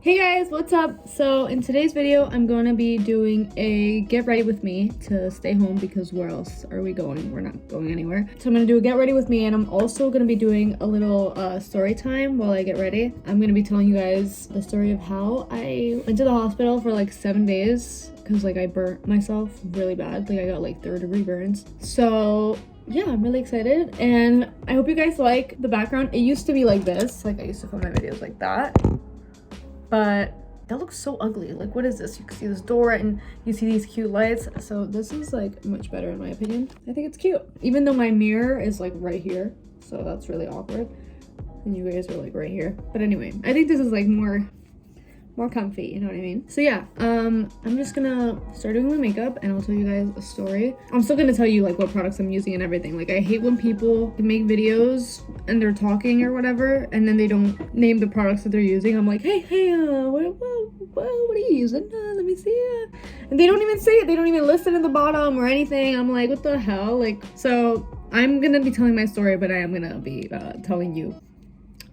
Hey guys, what's up? So in today's video, I'm going to be doing a get ready with me to stay home because where else are we going? We're not going anywhere. So I'm going to do a get ready with me, and I'm also going to be doing a little story time while I get ready. I'm going to be telling you guys the story of how I went to the hospital for like 7 days because like I burnt myself really bad. Like I got like 3rd-degree burns. So yeah, I'm really excited and I hope you guys like the background. It used to be like this. Like I used to film my videos like that. But that looks so ugly. Like, what is this? You can see this door and you see these cute lights. So this is like much better in my opinion. I think it's cute. Even though my mirror is like right here. So that's really awkward. And you guys are like right here. But anyway, I think this is like more comfy, you know what I mean? So yeah, I'm just gonna start doing my makeup and I'll tell you guys a story. I'm still gonna tell you like what products I'm using and everything. Like I hate when people make videos and they're talking or whatever and then they don't name the products that they're using. I'm like, hey, what are you using? Let me see. And they don't even say it. They don't even list it in the bottom or anything. I'm like, what the hell? Like, so I'm gonna be telling my story, but I am gonna be telling you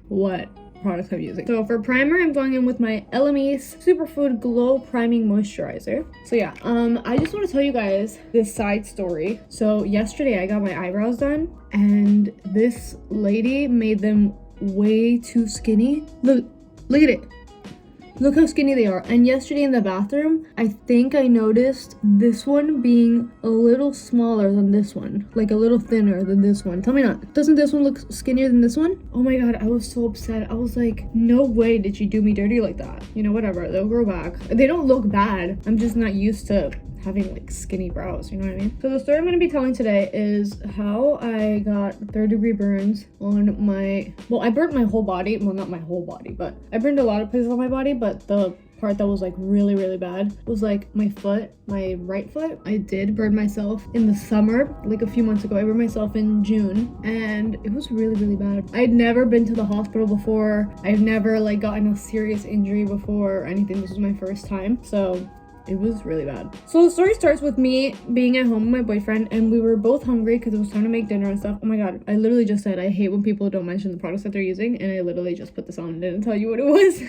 what products I'm using. So for primer, I'm going in with my LME's Superfood Glow Priming Moisturizer. So yeah, I just want to tell you guys this side story. So yesterday I got my eyebrows done and this lady made them way too skinny. Look at it. Look how skinny they are. And yesterday in the bathroom, I think I noticed this one being a little smaller than this one. Like a little thinner than this one. Tell me not. Doesn't this one look skinnier than this one? Oh my god, I was so upset. I was like, no way did she do me dirty like that. You know, whatever. They'll grow back. They don't look bad. I'm just not used to having like skinny brows, you know what I mean? So the story I'm going to be telling today is how I got 3rd-degree burns on my, well, I burnt my whole body. Well, not my whole body, but I burned a lot of places on my body, but the part that was like really bad was like my foot, my right foot. I did burn myself in the summer, like a few months ago. I burned myself in June and it was really bad. I'd never been to the hospital before. I've never like gotten a serious injury before or anything. This was my first time. So it was really bad. So the story starts with me being at home with my boyfriend and we were both hungry because it was time to make dinner and stuff. Oh my god, I literally just said I hate when people don't mention the products that they're using and I literally just put this on and didn't tell you what it was.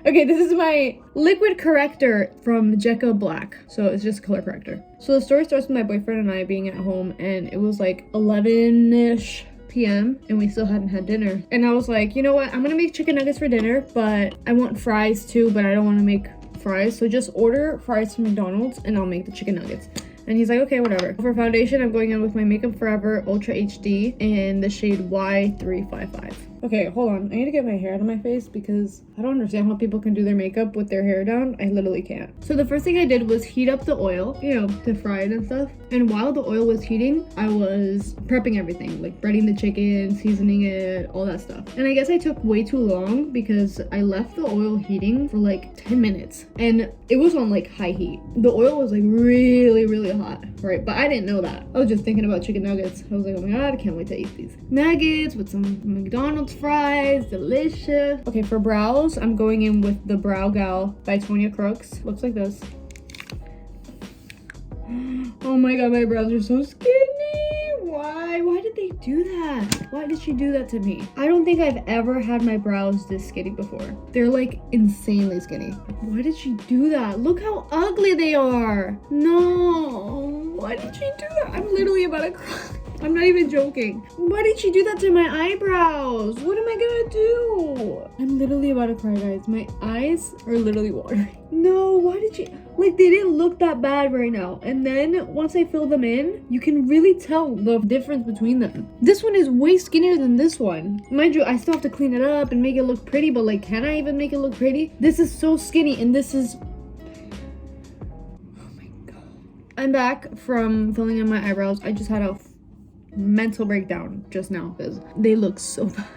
Okay, this is my liquid corrector from Jekka Black. So it's just color corrector. So the story starts with my boyfriend and I being at home and it was like 11-ish p.m. and we still hadn't had dinner. And I was like, you know what? I'm gonna make chicken nuggets for dinner, but I want fries too, but I don't want to make fries, so just order fries from McDonald's and I'll make the chicken nuggets. And he's like, okay, whatever. For foundation, I'm going in with my Makeup Forever Ultra HD in the shade Y355. Okay, hold on. I need to get my hair out of my face because I don't understand how people can do their makeup with their hair down. I literally can't. So the first thing I did was heat up the oil, you know, to fry it and stuff. And while the oil was heating, I was prepping everything, like breading the chicken, seasoning it, all that stuff. And I guess I took way too long because I left the oil heating for like 10 minutes. And it was on like high heat. The oil was like really hot, right? But I didn't know that. I was just thinking about chicken nuggets. I was like, oh my god, I can't wait to eat these nuggets with some McDonald's fries. Delicious. Okay, for brows, I'm going in with the Brow Gal by Tonya Crooks. Looks like this. Oh my god, my brows are so skinny. Why did they do that? Why did she do that to me? I don't think I've ever had my brows this skinny before. They're like insanely skinny. Why did she do that? Look how ugly they are. No, why did she do that? I'm literally about to cry. I'm not even joking. Why did she do that to my eyebrows? What am I gonna do? I'm literally about to cry, guys. My eyes are literally watering. No, why did she? Like, they didn't look that bad right now. And then once I fill them in, you can really tell the difference between them. This one is way skinnier than this one. Mind you, I still have to clean it up and make it look pretty, but like, can I even make it look pretty? This is so skinny and this is... Oh my god. I'm back from filling in my eyebrows. I just had a mental breakdown just now because they look so bad.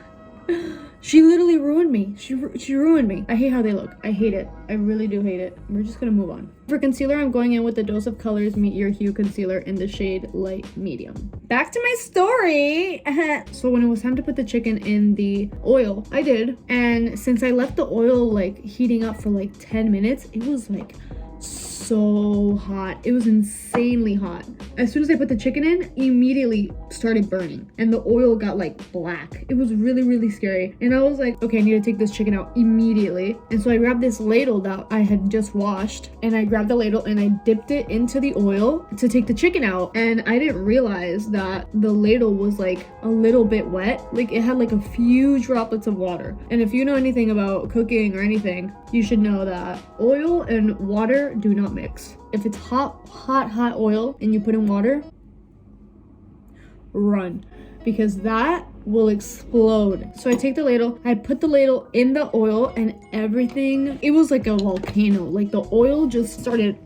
She literally ruined me. She ruined me. I hate how they look. I hate it. I really do hate it. We're just gonna move on. For concealer, I'm going in with the Dose of Colors Meet Your Hue Concealer in the shade Light Medium. Back to my story. So when it was time to put the chicken in the oil, I did. And since I left the oil like heating up for like 10 minutes, it was like so hot. It was insanely hot. As soon as I put the chicken in, immediately started burning and the oil got like black. It was really, really scary. And I was like, okay, I need to take this chicken out immediately. And so I grabbed this ladle that I had just washed, and I grabbed the ladle and I dipped it into the oil to take the chicken out. And I didn't realize that the ladle was like a little bit wet. Like it had like a few droplets of water. And if you know anything about cooking or anything, you should know that oil and water do not mix. If it's hot oil and you put in water, run, because that will explode. So I take the ladle, I put the ladle in the oil, and everything, it was like a volcano. Like the oil just started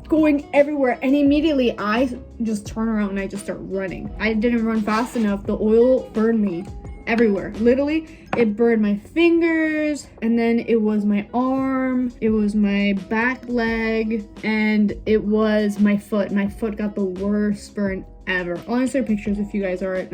going everywhere, and immediately I just turn around and I just start running. I didn't run fast enough. The oil burned me everywhere. Literally, it burned my fingers, and then it was my arm, it was my back leg, and it was my foot. My foot got the worst burn ever. I'll insert pictures if you guys are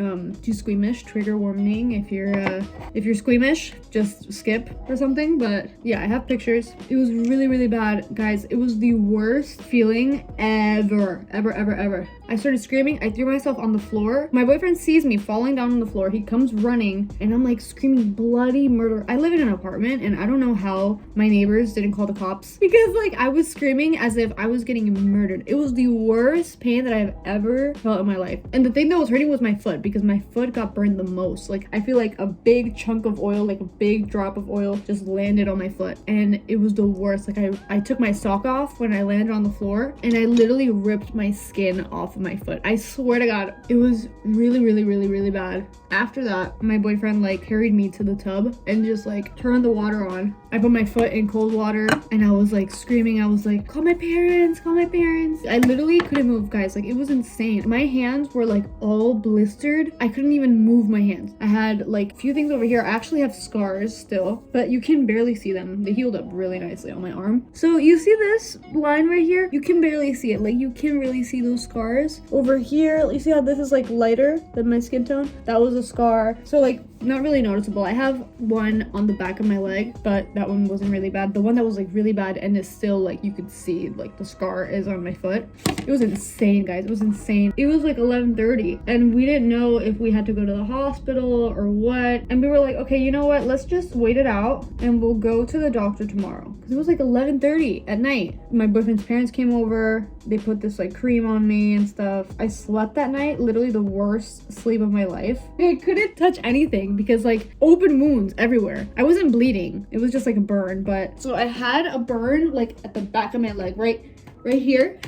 too squeamish. Trigger warning if you're squeamish, just skip or something. But yeah, I have pictures. It was really, really bad, guys. It was the worst feeling ever. I started screaming. I threw myself on the floor. My boyfriend sees me falling down on the floor. He comes running, and I'm like screaming bloody murder. I live in an apartment, and I don't know how my neighbors didn't call the cops, because like I was screaming as if I was getting murdered. It was the worst pain that I've ever felt in my life. And the thing that was hurting was my foot, because my foot got burned the most. Like I feel like a big chunk of oil, like a big drop of oil, just landed on my foot, and it was the worst. Like I took my sock off when I landed on the floor, and I literally ripped my skin off of my foot. I swear to God, it was really, really, really, really bad. After that, my boyfriend like carried me to the tub and just like turned the water on. I put my foot in cold water, and I was like screaming. I was like, call my parents, call my parents. I literally couldn't move, guys. Like it was insane. My hands were like all blistered. I couldn't even move my hands. I had like a few things over here. I actually have scars still, but you can barely see them. They healed up really nicely on my arm. So you see this line right here? You can barely see it. Like you can really see those scars. Over here, you see how this is like lighter than my skin tone? That was a scar. So like not really noticeable. I have one on the back of my leg, but that one wasn't really bad. The one that was like really bad and is still like, you could see like the scar is on my foot. It was insane, guys. It was insane. It was like 11:30, and we didn't know if we had to go to the hospital or what. And we were like, okay, you know what? Let's just wait it out and we'll go to the doctor tomorrow. Because it was like 11:30 at night. My boyfriend's parents came over. They put this like cream on me and stuff. I slept that night, literally the worst sleep of my life. I couldn't touch anything because like open wounds everywhere. I wasn't bleeding. It was just like a burn. But so I had a burn like at the back of my leg, right here.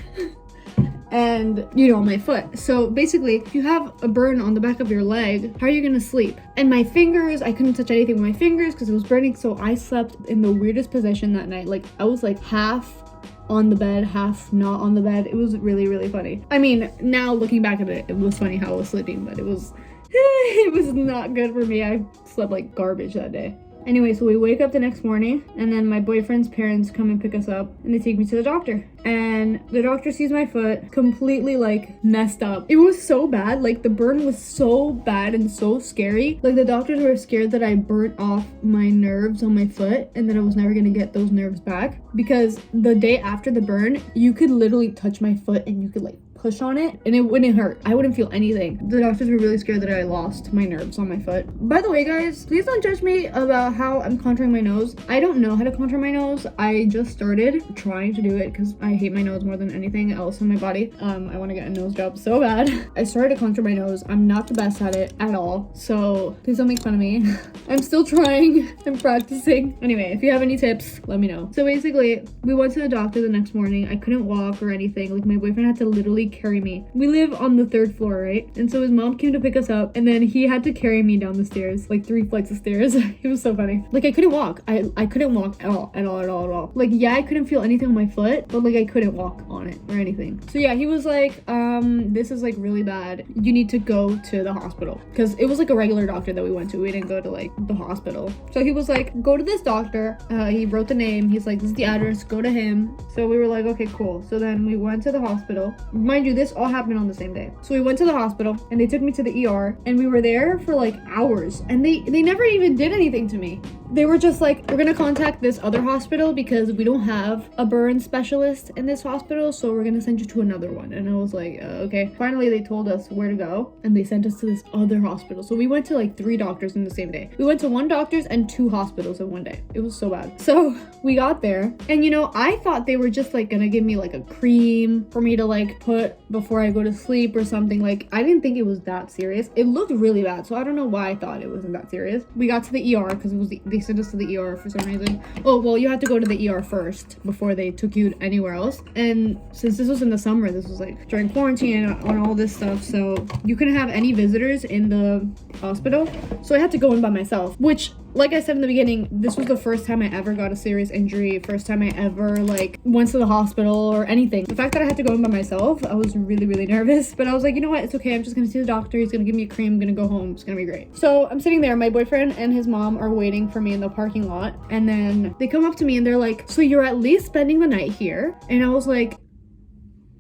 And you know, on my foot. So basically, if you have a burn on the back of your leg, how are you gonna sleep? And my fingers, I couldn't touch anything with my fingers because it was burning. So I slept in the weirdest position that night. Like I was like half on the bed, half not on the bed. It was really, really funny. I mean, now looking back at it, it was funny how I was sleeping, but it was it was not good for me. I slept like garbage that day. Anyway, so we wake up the next morning, and then my boyfriend's parents come and pick us up, and they take me to the doctor. And the doctor sees my foot completely like messed up. It was so bad. Like the burn was so bad and so scary. Like the doctors were scared that I burnt off my nerves on my foot and that I was never gonna get those nerves back. Because the day after the burn, you could literally touch my foot and you could like push on it and it wouldn't hurt. I wouldn't feel anything. The doctors were really scared that I lost my nerves on my foot. By the way, guys, please don't judge me about how I'm contouring my nose. I don't know how to contour my nose. I just started trying to do it because I hate my nose more than anything else in my body. I want to get a nose job so bad. I started to contour my nose. I'm not the best at it at all, so please don't make fun of me. I'm still trying. I'm practicing. Anyway, if you have any tips, let me know. So basically, we went to the doctor the next morning. I couldn't walk or anything. Like my boyfriend had to literally carry me. We live on the 3rd floor, right? And so his mom came to pick us up, and then he had to carry me down the stairs, like 3 flights of stairs. It was so funny. Like I couldn't walk. I couldn't walk at all. Like yeah, I couldn't feel anything on my foot, but like I couldn't walk on it or anything. So yeah, he was like, this is like really bad. You need to go to the hospital. Because it was like a regular doctor that we went to. We didn't go to like the hospital. So he was like, go to this doctor. He wrote the name. He's like, this is the address. Go to him. So we were like, okay, cool. So then we went to the hospital. Mind you, this all happened on the same day. So we went to the hospital and they took me to the ER, and we were there for like hours, and they never even did anything to me. they were just like, we're gonna contact this other hospital because we don't have a burn specialist in this hospital, so we're gonna send you to another one. And I was like, okay. Finally, they told us where to go, and they sent us to this other hospital. So we went to like 3 doctors in the same day. We went to 1 doctor's and 2 hospitals in one day. It was so bad. So we got there, and you know, I thought they were just like gonna give me like a cream for me to like put before I go to sleep or something. Like, I didn't think it was that serious. It looked really bad, so I don't know why I thought it wasn't that serious. We got to the ER because it was they sent us to the ER for some reason. Oh, well, you had to go to the ER first before they took you anywhere else. And since this was in the summer, this was like during quarantine and all this stuff, so you couldn't have any visitors in the hospital. So I had to go in by myself, which, like I said in the beginning, this was the first time I ever got a serious injury, first time I ever like went to the hospital or anything. The fact that I had to go in by myself, I was really, really nervous, but I was like, you know what, it's okay. I'm just gonna see the doctor. He's gonna give me a cream. I'm gonna go home. It's gonna be great. So I'm sitting there. My boyfriend and his mom are waiting for me in the parking lot, and then they come up to me and they're like, so you're at least spending the night here? And I was like,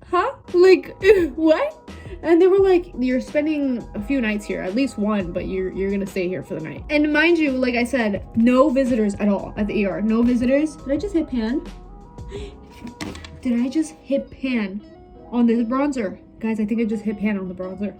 huh? Like, what? And they were like, you're spending a few nights here, at least 1, but you're gonna stay here for the night. And mind you, like I said, no visitors at all at the ER. No visitors. Did I just hit pan? Did I just hit pan on this bronzer? Guys, I think I just hit pan on the bronzer.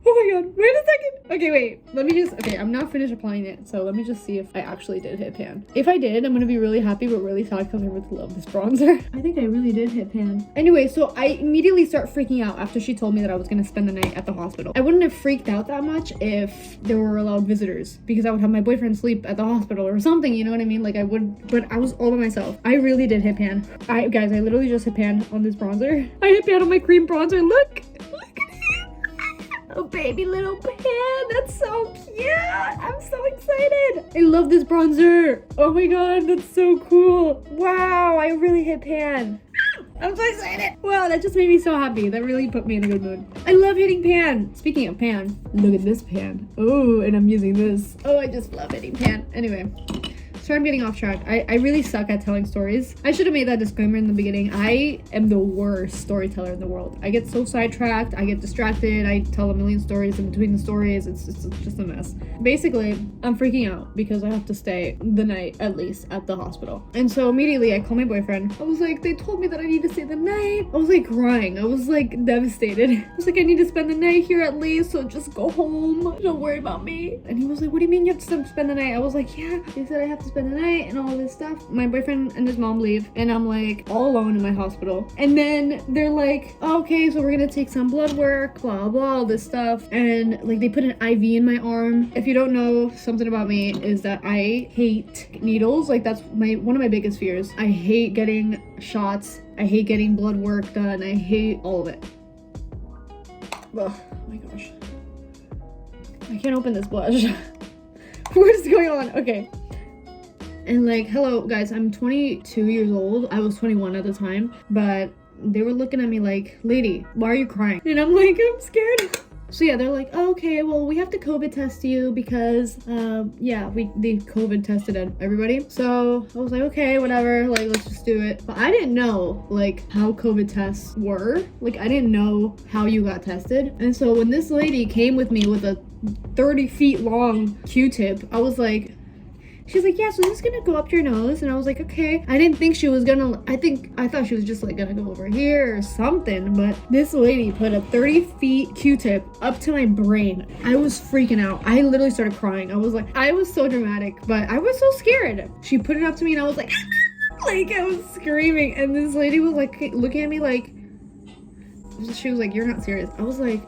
Oh my god, wait a second. Okay, wait, let me just, okay, I'm not finished applying it, so let me just see if I actually did hit pan. If I did, I'm gonna be really happy, but really sad because I really love this bronzer. I think I really did hit pan. Anyway, so I immediately start freaking out after she told me that I was gonna spend the night at the hospital. I wouldn't have freaked out that much if there were allowed visitors, because I would have my boyfriend sleep at the hospital or something, you know what I mean? Like I would, but I was all by myself. I really did hit pan. Guys, I literally just hit pan on this bronzer. I hit pan on my cream bronzer, look! Oh, baby little pan, that's so cute. I'm so excited. I love this bronzer. Oh my god, that's so cool. Wow, I really hit pan. I'm so excited. Wow, that just made me so happy. That really put me in a good mood. I love hitting pan. Speaking of pan, look at this pan. Oh, and I'm using this. Oh, I just love hitting pan. Anyway. Sorry, I'm getting off track. I really suck at telling stories. I should have made that disclaimer in the beginning. I am the worst storyteller in the world. I get so sidetracked. I get distracted. I tell a million stories in between the stories. It's just a mess. Basically, I'm freaking out because I have to stay the night at least at the hospital. And so immediately I call my boyfriend. I was like, they told me that I need to stay the night. I was like crying. I was like devastated. I was like, I need to spend the night here at least, so just go home. Don't worry about me. And he was like, what do you mean you have to spend the night? I was like, yeah, they said I have to spend the night and all this stuff. My boyfriend and his mom leave, and I'm like all alone in my hospital. And then they're like, okay, so we're gonna take some blood work, blah blah, all this stuff. And like they put an IV in my arm. If you don't know something about me, is that I hate needles. Like that's one of my biggest fears. I hate getting shots. I hate getting blood work done. I hate all of it. Oh my gosh, I can't open this blush. What is going on? Okay. And like, hello guys, I'm 22 years old. I was 21 at the time, but they were looking at me like, lady, why are you crying? And I'm like, I'm scared. So yeah, they're like, oh, okay, well, we have to COVID test you because, yeah, they COVID tested everybody. So I was like, okay, whatever, like, let's just do it. But I didn't know, like, how COVID tests were. Like, I didn't know how you got tested. And so when this lady came with me with a 30 feet long Q-tip, I was like, she's like, yeah, so this is gonna go up your nose. And I was like, okay. I didn't think she was gonna, I thought she was just like gonna go over here or something. But this lady put a 30 feet Q-tip up to my brain. I was freaking out. I literally started crying. I was like, I was so dramatic, but I was so scared. She put it up to me and I was like, like I was screaming. And this lady was like looking at me like, she was like, you're not serious. I was like,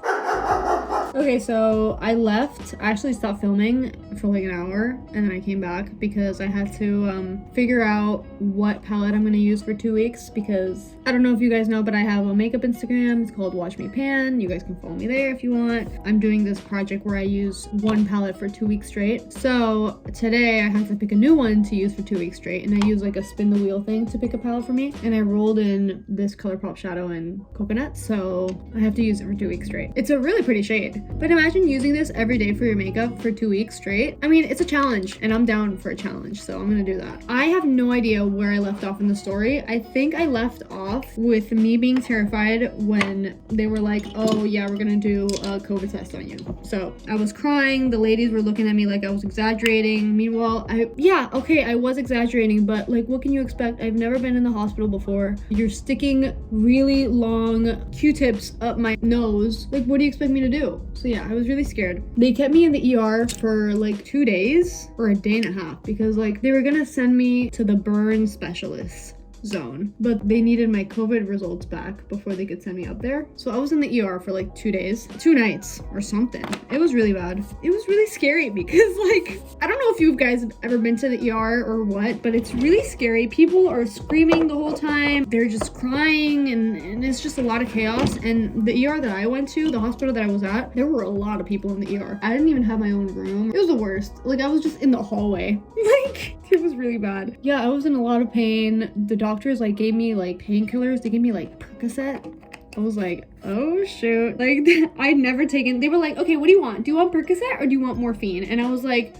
okay, so I left. I actually stopped filming for like an hour and then I came back because I had to figure out what palette I'm gonna use for 2 weeks, because I don't know if you guys know, but I have a makeup Instagram. It's called watchmepan. You guys can follow me there if you want. I'm doing this project where I use one palette for 2 weeks straight. So today I had to pick a new one to use for 2 weeks straight, and I used like a spin the wheel thing to pick a palette for me, and I rolled in this ColourPop shadow in coconut, so I have to use it for 2 weeks straight. It's a really pretty shade, but imagine using this every day for your makeup for 2 weeks straight. right? I mean, it's a challenge and I'm down for a challenge, so I'm gonna do that. I have no idea where I left off in the story. I think I left off with me being terrified when they were like, oh yeah, we're gonna do a COVID test on you. So I was crying, the ladies were looking at me like I was exaggerating. Meanwhile, I was exaggerating, but like, what can you expect? I've never been in the hospital before. You're sticking really long Q-tips up my nose. Like, what do you expect me to do? So yeah, I was really scared. They kept me in the ER for like 2 days or a day and a half because like they were gonna send me to the burn specialist zone, but they needed my COVID results back before they could send me up there. So I was in the ER for like 2 days, 2 nights or something. It was really bad. It was really scary because like, I don't know if you guys have ever been to the ER or what, but it's really scary. People are screaming the whole time. They're just crying and it's just a lot of chaos. And the ER that I went to, the hospital that I was at, there were a lot of people in the ER. I didn't even have my own room. It was the worst. Like, I was just in the hallway. Like, it was really bad. Yeah, I was in a lot of pain. The doctors like gave me like painkillers. They gave me like Percocet. I was like, oh shoot. Like, I'd never taken, they were like, okay, what do you want? Do you want Percocet or do you want morphine? And I was like,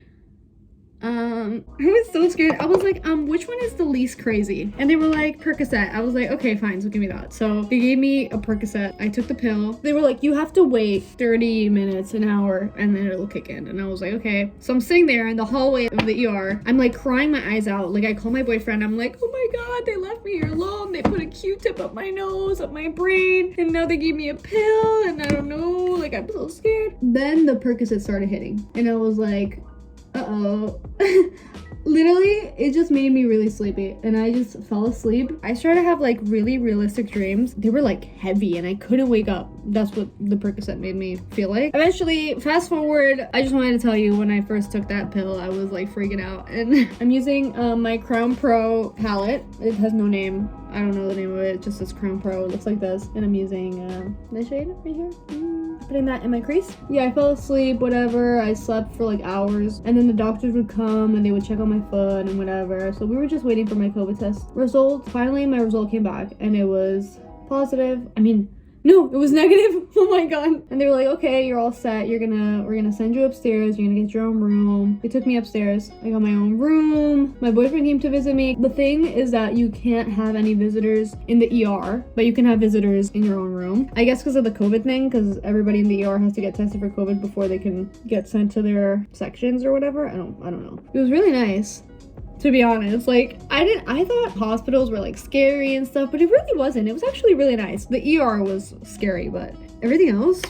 I was so scared. I was like, which one is the least crazy? And they were like, Percocet. I was like, okay, fine, so give me that. So they gave me a Percocet. I took the pill. They were like, you have to wait 30 minutes, an hour, and then it'll kick in. And I was like, okay. So I'm sitting there in the hallway of the ER. I'm like crying my eyes out. Like, I call my boyfriend. I'm like, oh my God, they left me here alone. They put a Q-tip up my nose, up my brain, and now they gave me a pill, and I don't know. Like, I'm so scared. Then the Percocet started hitting, and I was like, uh-oh. Literally, it just made me really sleepy and I just fell asleep. I started to have like really realistic dreams. They were like heavy and I couldn't wake up. That's what the Percocet made me feel like. Eventually, fast forward, I just wanted to tell you when I first took that pill, I was like freaking out. And I'm using my Crown Pro palette. It has no name. I don't know the name of it. It just says Crown Pro. It looks like this. And I'm using the shade right here. Putting that in my crease. Yeah, I fell asleep, whatever. I slept for like hours. And then the doctors would come and they would check on my foot and whatever. So we were just waiting for my COVID test results. Finally, my result came back and it was positive. I mean, no, it was negative. Oh my God. And they were like, okay, you're all set. We're gonna send you upstairs. You're gonna get your own room. They took me upstairs. I got my own room. My boyfriend came to visit me. The thing is that you can't have any visitors in the ER, but you can have visitors in your own room. I guess because of the COVID thing, because everybody in the ER has to get tested for COVID before they can get sent to their sections or whatever. I don't know. It was really nice. To be honest, like, I thought hospitals were like scary and stuff, but it really wasn't. It was actually really nice. The ER was scary, but everything else,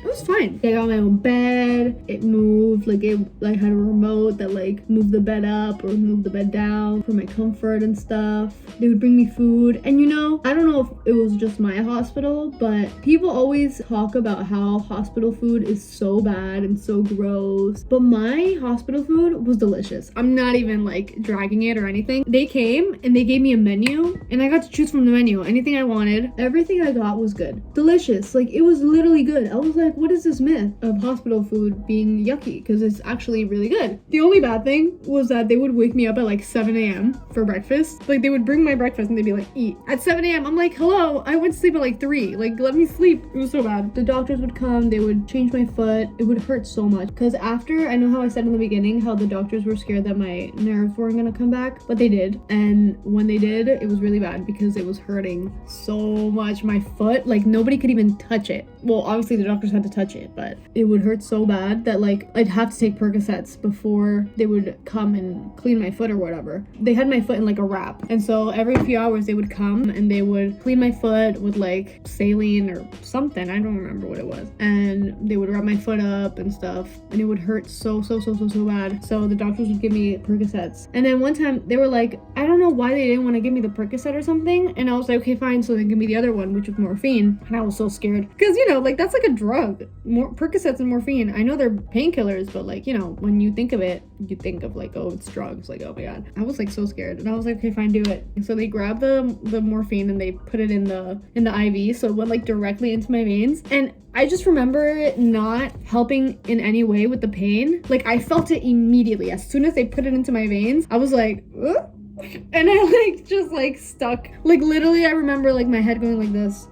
it was fine. I got my own bed. It moved, like it like had a remote that like moved the bed up or moved the bed down for my comfort and stuff. They would bring me food. And you know, I don't know if it was just my hospital, but people always talk about how hospital food is so bad and so gross. But my hospital food was delicious. I'm not even like dragging it or anything. They came and they gave me a menu and I got to choose from the menu. Anything I wanted. Everything I got was good. Delicious. Like, it was literally good. I was like, what is this myth of hospital food being yucky? Because it's actually really good. The only bad thing was that they would wake me up at like 7 a.m. for breakfast. Like, they would bring my breakfast and they'd be like, eat. At 7 a.m. I'm like, hello, I went to sleep at like 3. Like, let me sleep. It was so bad. The doctors would come, they would change my foot. It would hurt so much. Because after, I know how I said in the beginning how the doctors were scared that my nerves weren't gonna come back, but they did. And when they did, it was really bad because it was hurting so much. My foot, like, nobody could even touch it. Well, obviously the doctors had to touch it, but it would hurt so bad that like I'd have to take Percocets before they would come and clean my foot or whatever. They had my foot in like a wrap, and so every few hours they would come and they would clean my foot with like saline or something. I don't remember what it was, and they would wrap my foot up and stuff, and it would hurt so bad. So the doctors would give me Percocets, and then one time they were like, I don't know why they didn't want to give me the Percocet or something, and I was like, okay, fine. So they give me the other one, which was morphine, and I was so scared because, you know, like, that's like a drug. More Percocets and morphine, I know they're painkillers, but like, you know, when you think of it, you think of like, oh, it's drugs. Like, oh my God, I was like so scared, and I was like, okay, fine, do it. And so they grabbed the morphine and they put it in the IV, so it went like directly into my veins, and I just remember it not helping in any way with the pain. Like, I felt it immediately as soon as they put it into my veins. I was like, and I like just like stuck. Like, literally, I remember like my head going like this.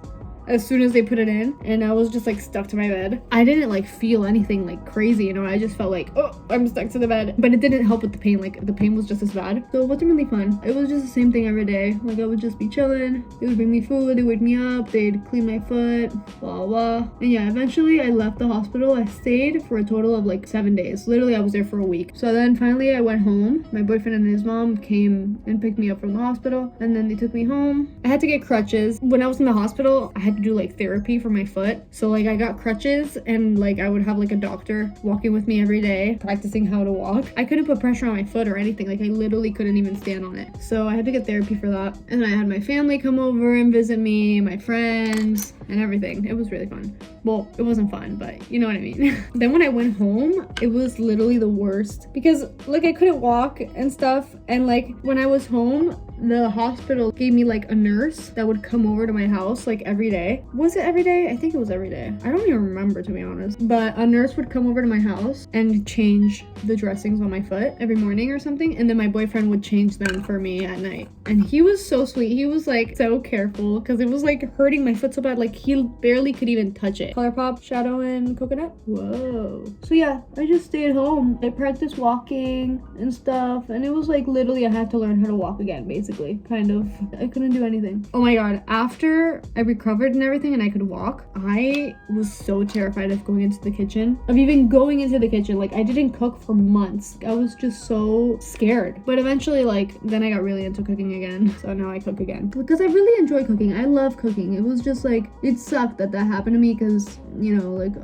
as soon as they put it in, and I was just like stuck to my bed. I didn't like feel anything like crazy, you know, I just felt like, oh, I'm stuck to the bed. But it didn't help with the pain, like the pain was just as bad. So it wasn't really fun. It was just the same thing every day. Like I would just be chilling, they would bring me food, they wake me up, they'd clean my foot, blah blah. And yeah, eventually I left the hospital. I stayed for a total of like 7 days. Literally I was there for a week. So then finally I went home. My boyfriend and his mom came and picked me up from the hospital, and then they took me home. I had to get crutches. When I was in the hospital, I had to do like therapy for my foot. So like I got crutches, and like I would have like a doctor walking with me every day, practicing how to walk. I couldn't put pressure on my foot or anything. Like I literally couldn't even stand on it. So I had to get therapy for that. And I had my family come over and visit me, my friends, and everything. It was really fun. Well, it wasn't fun, but you know what I mean. Then when I went home, it was literally the worst because like I couldn't walk and stuff. And like when I was home, the hospital gave me like a nurse that would come over to my house like every day. Was it every day? I think it was every day. I don't even remember, to be honest. But a nurse would come over to my house and change the dressings on my foot every morning or something. And then my boyfriend would change them for me at night. And he was so sweet. He was like so careful because it was like hurting my foot so bad. Like he barely could even touch it. ColourPop, Shadow, and Coconut. Whoa. So yeah, I just stayed home. I practiced walking and stuff. And it was like literally I had to learn how to walk again, basically. Kind of. I couldn't do anything. Oh my god, after I recovered and everything and I could walk, I was so terrified of going into the kitchen, of even going into the kitchen. Like I didn't cook for months. I was just so scared. But eventually, like, then I got really into cooking again. So now I cook again because I really enjoy cooking. I love cooking. It was just like, it sucked that happened to me because, you know, like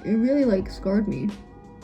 it really like scarred me.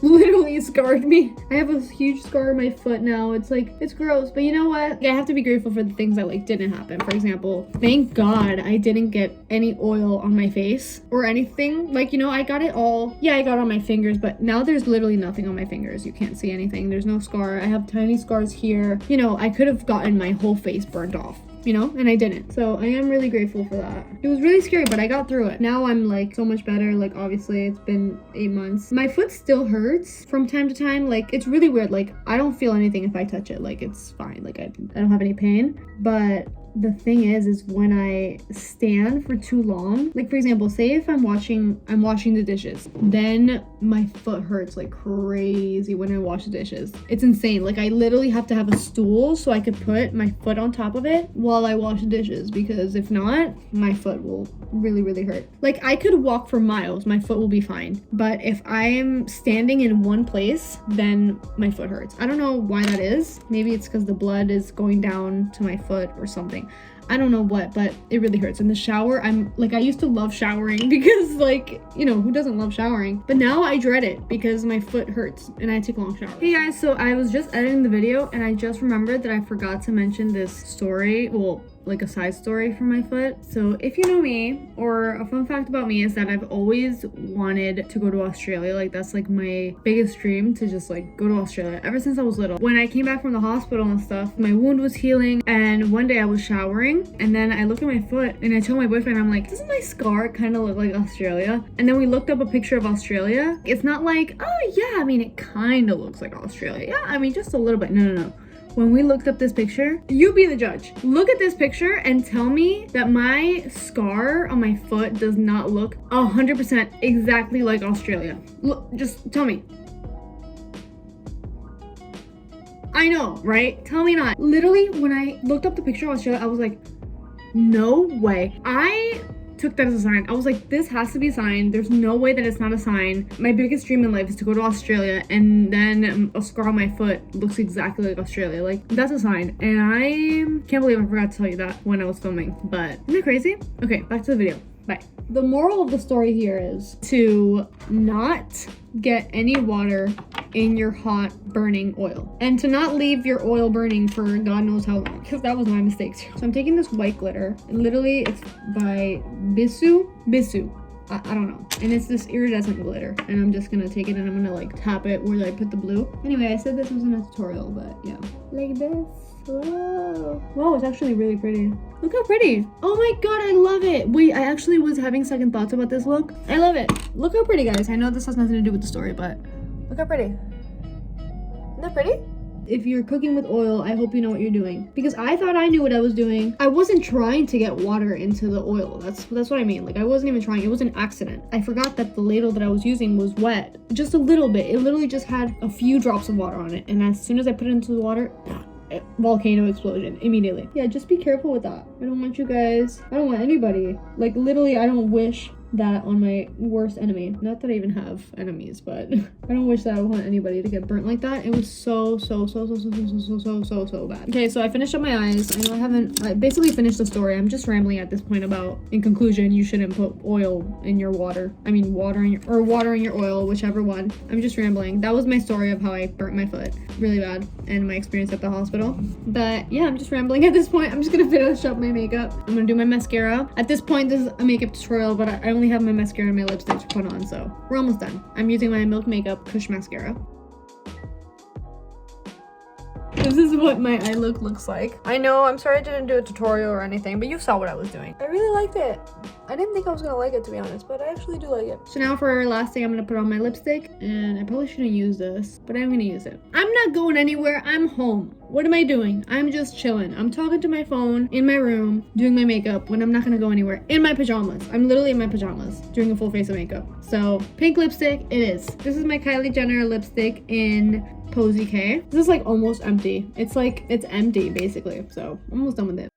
Literally scarred me. I have a huge scar on my foot now. It's like, it's gross, but you know what? I have to be grateful for the things that like didn't happen. For example, thank God I didn't get any oil on my face or anything. Like, you know, I got it all. Yeah, I got it on my fingers, but now there's literally nothing on my fingers. You can't see anything. There's no scar. I have tiny scars here. You know, I could have gotten my whole face burned off, you know, and I didn't. So I am really grateful for that. It was really scary, but I got through it. Now I'm like so much better. Like obviously it's been 8 months. My foot still hurts from time to time. Like it's really weird. Like I don't feel anything if I touch it. Like it's fine. Like I don't have any pain. But the thing is when I stand for too long, like for example, say if I'm washing the dishes, then my foot hurts like crazy when I wash the dishes. It's insane. Like I literally have to have a stool so I could put my foot on top of it while I wash the dishes, because if not, my foot will really hurt. Like I could walk for miles, my foot will be fine, but if I am standing in one place, then my foot hurts. I don't know why that is. Maybe it's because the blood is going down to my foot or something. I don't know what, but it really hurts. In the shower, I'm like, I used to love showering because like, you know, who doesn't love showering? But now I dread it because my foot hurts and I take long showers. Hey guys, so I was just editing the video and I just remembered that I forgot to mention this story. Well, like a side story for my foot. So if you know me, or a fun fact about me is that I've always wanted to go to Australia. Like that's like my biggest dream, to just like go to Australia ever since I was little. When I came back from the hospital and stuff, my wound was healing, and one day I was showering and then I looked at my foot and I told my boyfriend, I'm like, doesn't my scar kind of look like Australia? And then we looked up a picture of Australia. It's not like, oh yeah, I mean it kind of looks like Australia. Yeah, I mean just a little bit. No. When we looked up this picture, you be the judge. Look at this picture and tell me that my scar on my foot does not look 100% exactly like Australia. Look, just tell me. I know, right? Tell me not. Literally, when I looked up the picture of Australia, I was like, no way. I took that as a sign. I was like, this has to be a sign. There's no way that it's not a sign. My biggest dream in life is to go to Australia, and then a scar on my foot looks exactly like Australia. Like, that's a sign. And I can't believe I forgot to tell you that when I was filming, but isn't it crazy? Okay, back to the video. Bye. The moral of the story here is to not get any water in your hot burning oil, and to not leave your oil burning for God knows how long, because that was my mistake too. So I'm taking this white glitter. Literally, it's by Bisou. I don't know. And it's this iridescent glitter. And I'm just gonna take it and I'm gonna like tap it where I put the blue. Anyway, I said this wasn't a tutorial, but yeah. Like this. Whoa. Whoa, it's actually really pretty. Look how pretty. Oh my god, I love it. Wait, I actually was having second thoughts about this look. I love it. Look how pretty, guys. I know this has nothing to do with the story, but look how pretty. Isn't that pretty? if you're cooking with oil, I hope you know what you're doing, because I thought I knew what I was doing. I wasn't trying to get water into the oil. That's what I mean. Like, I wasn't even trying. It was an accident. I forgot that the ladle that I was using was wet, just a little bit. It literally just had a few drops of water on it, and as soon as I put it into the water, volcano explosion immediately. Yeah, just be careful with that. I don't want you guys, I don't want anybody, like, literally, I don't wish that on my worst enemy. Not that I even have enemies, but I don't wish that I would want anybody to get burnt like that. It was so bad. Okay, so I finished up my eyes. I know I basically finished the story. I'm just rambling at this point about, in conclusion, you shouldn't put oil in your water. I mean, water in your oil, whichever one. I'm just rambling. That was my story of how I burnt my foot really bad and my experience at the hospital. But yeah, I'm just rambling at this point. I'm just gonna finish up my makeup. I'm gonna do my mascara. At this point, this is a makeup tutorial, but I only have my mascara and my lipstick to put on, so we're almost done. I'm using my Milk Makeup Kush mascara. This is what my eye look looks like. I know, I'm sorry I didn't do a tutorial or anything, but you saw what I was doing. I really liked it. I didn't think I was gonna like it, to be honest, but I actually do like it. So now for our last thing, I'm gonna put on my lipstick, and I probably shouldn't use this, but I'm gonna use it. I'm not going anywhere, I'm home. What am I doing? I'm just chilling. I'm talking to my phone in my room, doing my makeup when I'm not gonna go anywhere, in my pajamas. I'm literally in my pajamas, doing a full face of makeup. So, pink lipstick, it is. This is my Kylie Jenner lipstick in Posy K. This is like almost empty. It's like, it's empty basically, so I'm almost done with it.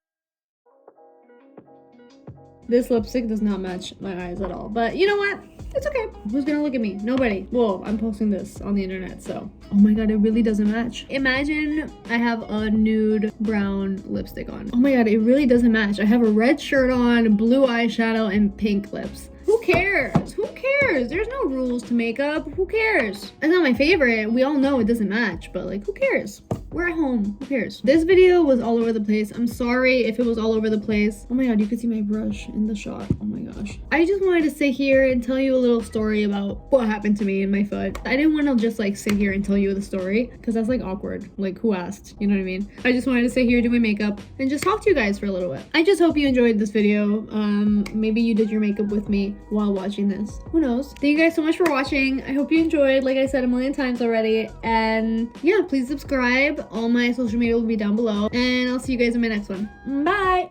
This lipstick does not match my eyes at all, but you know what? It's okay. Who's gonna look at me? Nobody. Well, I'm posting this on the internet, so. Oh my god, it really doesn't match. Imagine I have a nude brown lipstick on. Oh my god, it really doesn't match. I have a red shirt on, blue eyeshadow, and pink lips. Who cares? Who cares? There's no rules to makeup. Who cares? It's not my favorite. We all know it doesn't match, but like, who cares? We're at home. Who cares? This video was all over the place. I'm sorry if it was all over the place. Oh my god, you could see my brush in the shot. Oh my gosh. I just wanted to sit here and tell you a little story about what happened to me in my foot. I didn't want to just like sit here and tell you the story, because that's like awkward. Like, who asked? You know what I mean? I just wanted to sit here, do my makeup, and just talk to you guys for a little bit. I just hope you enjoyed this video. Maybe you did your makeup with me while watching this. Who knows? Thank you guys so much for watching. I hope you enjoyed, like I said a million times already. And yeah, please subscribe. All my social media will be down below. And I'll see you guys in my next one. Bye!